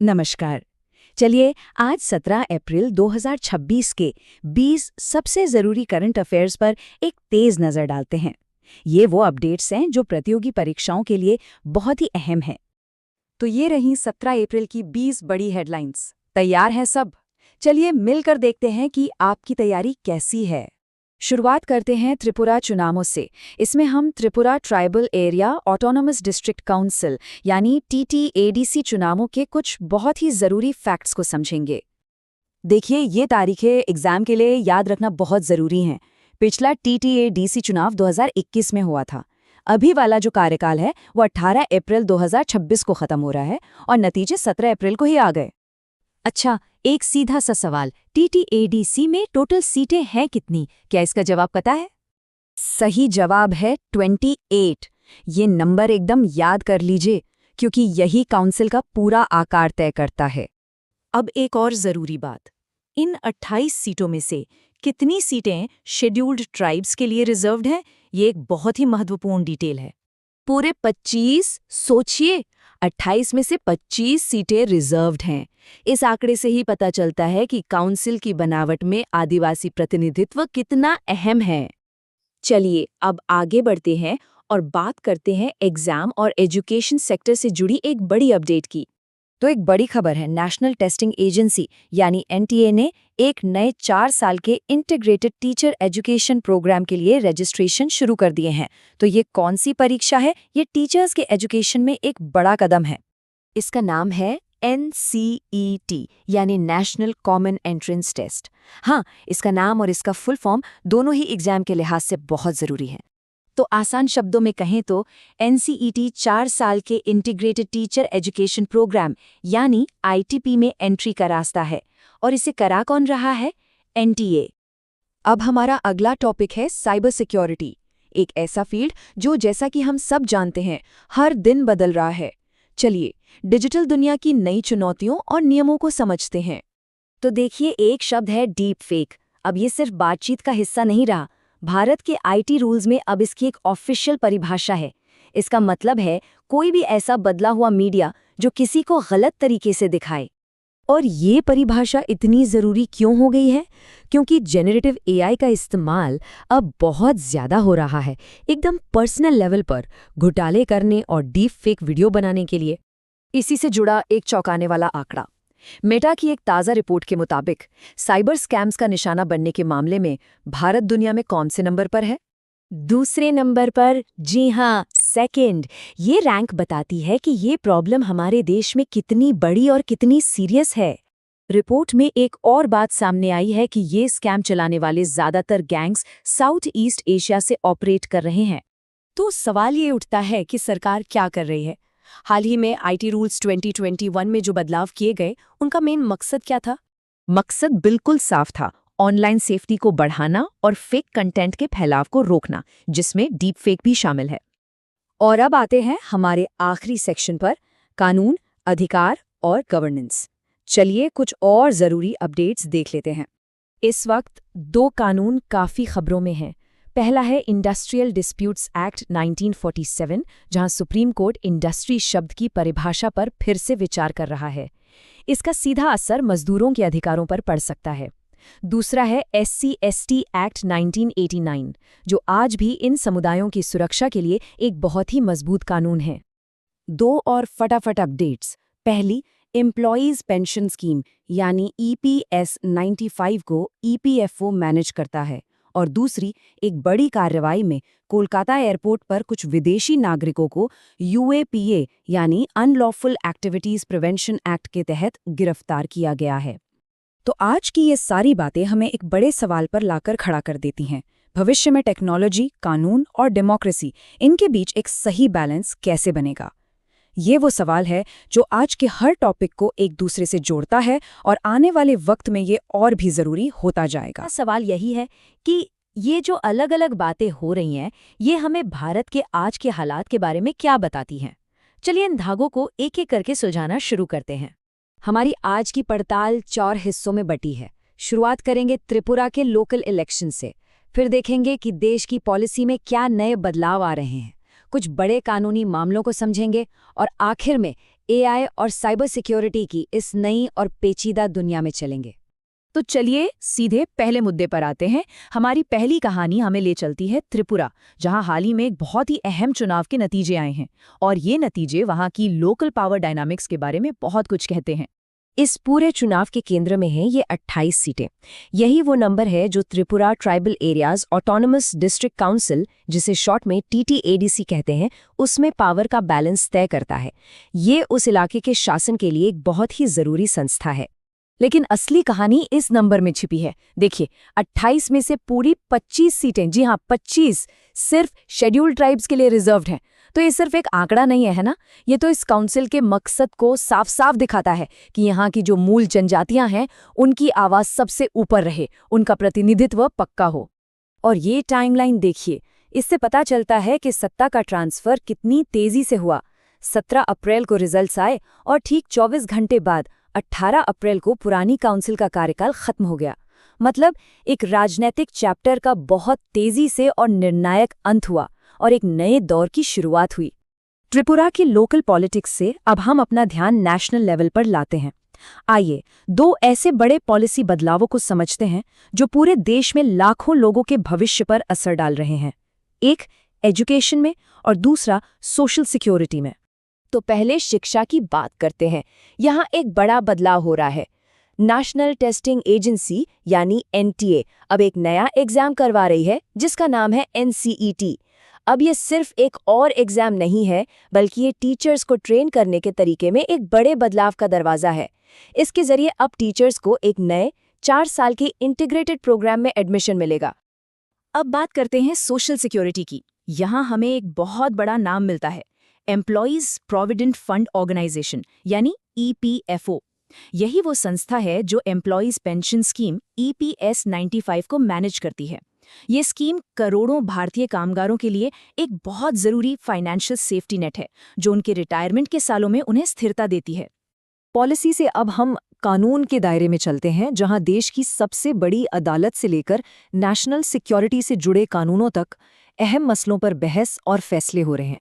नमस्कार। चलिए आज 17 अप्रैल 2026 के 20 सबसे ज़रूरी करंट अफेयर्स पर एक तेज़ नज़र डालते हैं। ये वो अपडेट्स हैं जो प्रतियोगी परीक्षाओं के लिए बहुत ही अहम हैं। तो ये रही 17 अप्रैल की 20 बड़ी हेडलाइंस। तैयार हैं सब? चलिए मिलकर देखते हैं कि आपकी तैयारी कैसी है। शुरुआत करते हैं त्रिपुरा चुनावों से। इसमें हम Tripura tribal area autonomous district council यानी TTADC चुनावों के कुछ बहुत ही ज़रूरी फैक्ट्स को समझेंगे। देखिए, ये तारीखें एग्जाम के लिए याद रखना बहुत ज़रूरी हैं। पिछला TTADC चुनाव 2021 में हुआ था। अभी वाला जो कार्यकाल है वो 18 अप्रैल 2026 को ख़त्म हो रहा है और नतीजे 17 अप्रैल को ही आ गए। अच्छा, एक सीधा सा सवाल, TTADC में टोटल सीटें हैं कितनी? क्या इसका जवाब पता है? सही जवाब है 28। ये नंबर एकदम याद कर लीजिए क्योंकि यही काउंसिल का पूरा आकार तय करता है। अब एक और ज़रूरी बात, इन 28 सीटों में से कितनी सीटें शेड्यूल्ड ट्राइब्स के लिए रिजर्व्ड हैं? ये एक बहुत ही महत्वपूर्ण डिटेल है। पूरे 25। सोचिए, 28 में से 25 सीटें रिजर्व्ड हैं। इस आंकड़े से ही पता चलता है कि काउंसिल की बनावट में आदिवासी प्रतिनिधित्व कितना अहम है। चलिए अब आगे बढ़ते हैं और बात करते हैं एग्जाम और एजुकेशन सेक्टर से जुड़ी एक बड़ी अपडेट की। तो एक बड़ी खबर है, नेशनल टेस्टिंग एजेंसी यानी NTA ने एक नए 4 साल के इंटीग्रेटेड टीचर एजुकेशन प्रोग्राम के लिए रजिस्ट्रेशन शुरू कर दिए हैं। तो ये कौन सी परीक्षा है? ये टीचर्स के एजुकेशन में एक बड़ा कदम है। इसका नाम है NCET यानी नेशनल कॉमन एंट्रेंस टेस्ट। हाँ, इसका नाम और इसका फुल फॉर्म दोनों ही एग्जाम के लिहाज से बहुत ज़रूरी है। तो आसान शब्दों में कहें तो NCET 4 साल के इंटीग्रेटेड टीचर एजुकेशन प्रोग्राम यानी ITP में एंट्री का रास्ता है। और इसे करा कौन रहा है? NTA। अब हमारा अगला टॉपिक है साइबर सिक्योरिटी, एक ऐसा फील्ड जो जैसा कि हम सब जानते हैं हर दिन बदल रहा है। चलिए डिजिटल दुनिया की नई चुनौतियों और नियमों को समझते हैं। तो देखिए, एक शब्द है डीप फेक। अब ये सिर्फ बातचीत का हिस्सा नहीं रहा, भारत के IT रूल्स में अब इसकी एक ऑफिशियल परिभाषा है। इसका मतलब है कोई भी ऐसा बदला हुआ मीडिया जो किसी को गलत तरीके से दिखाए। और ये परिभाषा इतनी ज़रूरी क्यों हो गई है? क्योंकि जेनरेटिव AI का इस्तेमाल अब बहुत ज़्यादा हो रहा है, एकदम पर्सनल लेवल पर घोटाले करने और डीप फेक वीडियो बनाने के लिए। इसी से जुड़ा एक चौंकाने वाला आंकड़ा, मेटा की एक ताज़ा रिपोर्ट के मुताबिक साइबर स्कैम्स का निशाना बनने के मामले में भारत दुनिया में कौन से नंबर पर है? दूसरे नंबर पर। जी हाँ, सेकंड। ये रैंक बताती है कि ये प्रॉब्लम हमारे देश में कितनी बड़ी और कितनी सीरियस है। रिपोर्ट में एक और बात सामने आई है कि ये स्कैम चलाने वाले ज़्यादातर गैंग्स साउथ ईस्ट एशिया से ऑपरेट कर रहे हैं। तो सवाल ये उठता है कि सरकार क्या कर रही है? हाल ही में IT रूल्स 2021 में जो बदलाव किए गए, उनका मेन मकसद क्या था? मकसद बिल्कुल साफ था, ऑनलाइन सेफ्टी को बढ़ाना और फेक कंटेंट के फैलाव को रोकना, जिसमें डीप फेक भी शामिल है। और अब आते हैं हमारे आखिरी सेक्शन पर, कानून, अधिकार और गवर्नेंस। चलिए कुछ और ज़रूरी अपडेट्स देख लेते हैं। इस वक्त 2 कानून काफ़ी खबरों में हैं। पहला है इंडस्ट्रियल डिस्प्यूट्स एक्ट 1947, जहां सुप्रीम कोर्ट इंडस्ट्री शब्द की परिभाषा पर फिर से विचार कर रहा है। इसका सीधा असर मजदूरों के अधिकारों पर पड़ सकता है। दूसरा है SC/ST एक्ट 1989, जो आज भी इन समुदायों की सुरक्षा के लिए एक बहुत ही मजबूत कानून है। 2 और फटाफट अपडेट्स। पहली, एम्प्लॉयज़ पेंशन स्कीम यानी EPS 95 को EPFO मैनेज करता है। और दूसरी, एक बड़ी कार्रवाई में कोलकाता एयरपोर्ट पर कुछ विदेशी नागरिकों को UAPA यानी अनलॉफुल एक्टिविटीज प्रिवेंशन एक्ट के तहत गिरफ्तार किया गया है। तो आज की ये सारी बातें हमें एक बड़े सवाल पर लाकर खड़ा कर देती हैं। भविष्य में टेक्नोलॉजी, कानून और डेमोक्रेसी, इनके बीच एक सही बैलेंस कैसे बनेगा? ये वो सवाल है जो आज के हर टॉपिक को एक दूसरे से जोड़ता है और आने वाले वक्त में ये और भी ज़रूरी होता जाएगा। सवाल यही है कि ये जो अलग अलग बातें हो रही हैं, ये हमें भारत के आज के हालात के बारे में क्या बताती हैं? चलिए इन धागों को एक एक करके सुलझाना शुरू करते हैं। हमारी आज की पड़ताल 4 हिस्सों में बटी है। शुरुआत करेंगे त्रिपुरा के लोकल इलेक्शन से, फिर देखेंगे कि देश की पॉलिसी में क्या नए बदलाव आ रहे हैं, कुछ बड़े कानूनी मामलों को समझेंगे और आखिर में एआई और साइबर सिक्योरिटी की इस नई और पेचीदा दुनिया में चलेंगे। तो चलिए सीधे पहले मुद्दे पर आते हैं। हमारी पहली कहानी हमें ले चलती है त्रिपुरा, जहां हाल ही में एक बहुत ही अहम चुनाव के नतीजे आए हैं और ये नतीजे वहां की लोकल पावर डायनामिक्स के बारे में बहुत कुछ कहते हैं। इस पूरे चुनाव के केंद्र में है ये 28 सीटें। यही वो नंबर है जो Tripura tribal areas autonomous district council, जिसे शॉर्ट में TTADC कहते हैं, उसमें पावर का बैलेंस तय करता है। ये उस इलाके के शासन के लिए एक बहुत ही जरूरी संस्था है। लेकिन असली कहानी इस नंबर में छिपी है। देखिए, 28 में से पूरी 25 सीटें, जी हाँ 25, सिर्फ शेड्यूल्ड ट्राइब्स के लिए रिजर्व्ड हैं। तो ये सिर्फ एक आंकड़ा नहीं है ना, ये तो इस काउंसिल के मकसद को साफ साफ दिखाता है कि यहाँ की जो मूल जनजातियां हैं उनकी आवाज सबसे ऊपर रहे, उनका प्रतिनिधित्व पक्का हो। और ये टाइमलाइन देखिए, इससे पता चलता है कि सत्ता का ट्रांसफर कितनी तेजी से हुआ। 17 अप्रैल को रिजल्ट्स आए और ठीक 24 घंटे बाद 18 अप्रैल को पुरानी काउंसिल का कार्यकाल खत्म हो गया। मतलब एक राजनीतिक चैप्टर का बहुत तेजी से और निर्णायक अंत हुआ और एक नए दौर की शुरुआत हुई। त्रिपुरा की लोकल पॉलिटिक्स से अब हम अपना ध्यान नेशनल लेवल पर लाते हैं। आइए 2 ऐसे बड़े पॉलिसी बदलावों को समझते हैं जो पूरे देश में लाखों लोगों के भविष्य पर असर डाल रहे हैं। एक एजुकेशन में और दूसरा सोशल सिक्योरिटी में। तो पहले शिक्षा की बात करते हैं। यहाँ एक बड़ा बदलाव हो रहा है। नेशनल टेस्टिंग एजेंसी यानी NTA अब एक नया एग्जाम करवा रही है जिसका नाम है NCET। अब ये सिर्फ एक और एग्जाम नहीं है, बल्कि ये टीचर्स को ट्रेन करने के तरीके में एक बड़े बदलाव का दरवाजा है। इसके जरिए अब टीचर्स को एक नए 4 साल के इंटीग्रेटेड प्रोग्राम में एडमिशन मिलेगा। अब बात करते हैं सोशल सिक्योरिटी की। यहाँ हमें एक बहुत बड़ा नाम मिलता है, एम्प्लॉयज प्रोविडेंट फंड ऑर्गेनाइजेशन यानी EPFO। यही वो संस्था है जो एम्प्लॉयज पेंशन स्कीम EPS 95 को मैनेज करती है। ये स्कीम करोड़ों भारतीय कामगारों के लिए एक बहुत जरूरी फाइनेंशियल सेफ्टी नेट है, जो उनके रिटायरमेंट के सालों में उन्हें स्थिरता देती है। पॉलिसी से अब हम कानून के दायरे में चलते हैं, जहां देश की सबसे बड़ी अदालत से लेकर नेशनल सिक्योरिटी से जुड़े कानूनों तक अहम मसलों पर बहस और फैसले हो रहे हैं।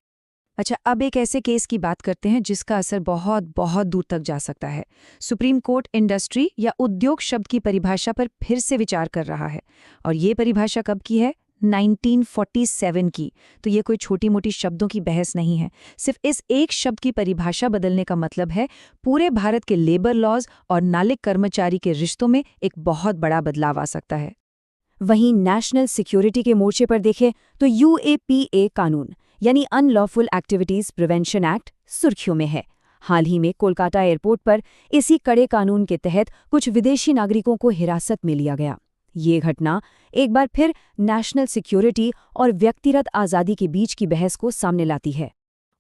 अच्छा, अब एक ऐसे केस की बात करते हैं जिसका असर बहुत बहुत दूर तक जा सकता है। सुप्रीम कोर्ट इंडस्ट्री या उद्योग शब्द की परिभाषा पर फिर से विचार कर रहा है। और ये परिभाषा कब की है? 1947 की। तो ये कोई छोटी मोटी शब्दों की बहस नहीं है। सिर्फ इस एक शब्द की परिभाषा बदलने का मतलब है पूरे भारत के लेबर लॉज और नालिक कर्मचारी के रिश्तों में एक बहुत बड़ा बदलाव आ सकता है। वहीं नेशनल सिक्योरिटी के मोर्चे पर देखें तो UAPA कानून यानी अनलॉफुल एक्टिविटीज प्रिवेंशन एक्ट सुर्खियों में है। हाल ही में कोलकाता एयरपोर्ट पर इसी कड़े कानून के तहत कुछ विदेशी नागरिकों को हिरासत में लिया गया। ये घटना एक बार फिर नेशनल सिक्योरिटी और व्यक्तिगत आज़ादी के बीच की बहस को सामने लाती है।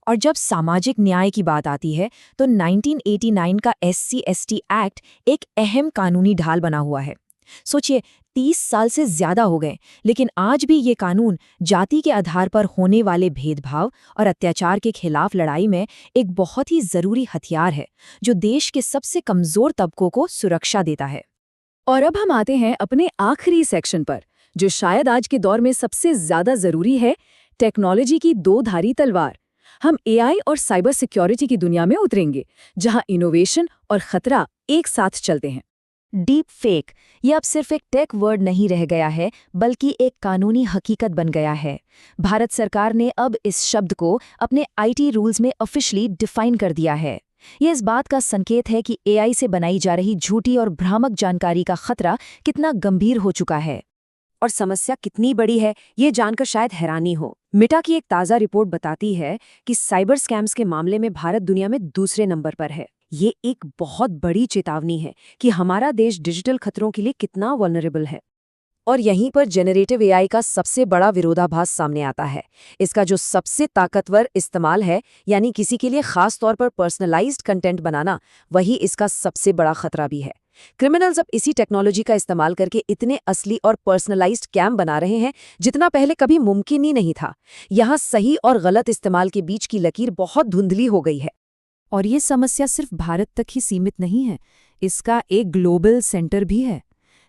और जब सामाजिक न्याय की बात आती है तो 1989 का SC/ST एक्ट एक अहम कानूनी ढाल बना हुआ है। सोचिए, 30 साल से ज्यादा हो गए, लेकिन आज भी ये कानून जाति के आधार पर होने वाले भेदभाव और अत्याचार के खिलाफ लड़ाई में एक बहुत ही जरूरी हथियार है, जो देश के सबसे कमजोर तबकों को सुरक्षा देता है। और अब हम आते हैं अपने आखिरी सेक्शन पर, जो शायद आज के दौर में सबसे ज्यादा जरूरी है, टेक्नोलॉजी की 2-धारी तलवार। हम AI और साइबर सिक्योरिटी की दुनिया में उतरेंगे, जहां इनोवेशन और खतरा एक साथ चलते हैं। डीप फेक ये अब सिर्फ एक टेक वर्ड नहीं रह गया है, बल्कि एक कानूनी हकीकत बन गया है। भारत सरकार ने अब इस शब्द को अपने IT रूल्स में ऑफिशियली डिफाइन कर दिया है। ये इस बात का संकेत है कि AI से बनाई जा रही झूठी और भ्रामक जानकारी का खतरा कितना गंभीर हो चुका है। और समस्या कितनी बड़ी है, ये जानकर शायद हैरानी हो। मिटा की एक ताज़ा रिपोर्ट बताती है कि साइबर स्कैम्स के मामले में भारत दुनिया में दूसरे नंबर पर है। ये एक बहुत बड़ी चेतावनी है कि हमारा देश डिजिटल खतरों के लिए कितना वल्नरेबल है। और यहीं पर जेनरेटिव AI का सबसे बड़ा विरोधाभास सामने आता है। इसका जो सबसे ताकतवर इस्तेमाल है, यानी किसी के लिए खास तौर पर पर्सनलाइज्ड कंटेंट बनाना, वही इसका सबसे बड़ा खतरा भी है। क्रिमिनल्स अब इसी टेक्नोलॉजी का इस्तेमाल करके इतने असली और पर्सनलाइज्ड स्कैम बना रहे हैं जितना पहले कभी मुमकिन ही नहीं था। यहाँ सही और गलत इस्तेमाल के बीच की लकीर बहुत धुंधली हो गई है। और ये समस्या सिर्फ भारत तक ही सीमित नहीं है, इसका एक ग्लोबल सेंटर भी है।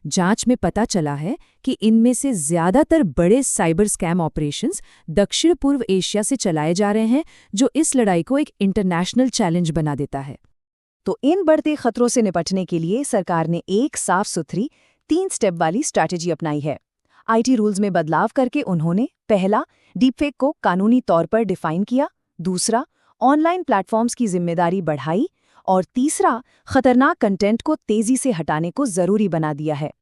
जांच में पता चला है कि इनमें से ज़्यादातर बड़े साइबर स्कैम ऑपरेशंस दक्षिण पूर्व एशिया से चलाए जा रहे हैं, जो इस लड़ाई को एक इंटरनेशनल चैलेंज बना देता है। तो इन बढ़ते खतरों से निपटने के लिए सरकार ने एक साफ सुथरी 3 स्टेप वाली स्ट्रैटेजी अपनाई है। आईटी रूल्स में बदलाव करके उन्होंने पहला, डीपफेक को कानूनी तौर पर डिफाइन किया, दूसरा, ऑनलाइन प्लेटफॉर्म्स की जिम्मेदारी बढ़ाई और तीसरा, खतरनाक कंटेंट को तेजी से हटाने को जरूरी बना दिया है।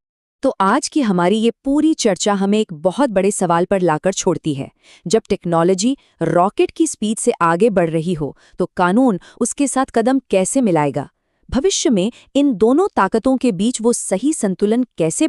तो आज की हमारी ये पूरी चर्चा हमें एक बहुत बड़े सवाल पर लाकर छोड़ती है। जब टेक्नोलॉजी रॉकेट की स्पीड से आगे बढ़ रही हो, तो कानून उसके साथ कदम कैसे मिलाएगा? भविष्य में इन दोनों ताकतों के बीच वो सही संतुलन कैसे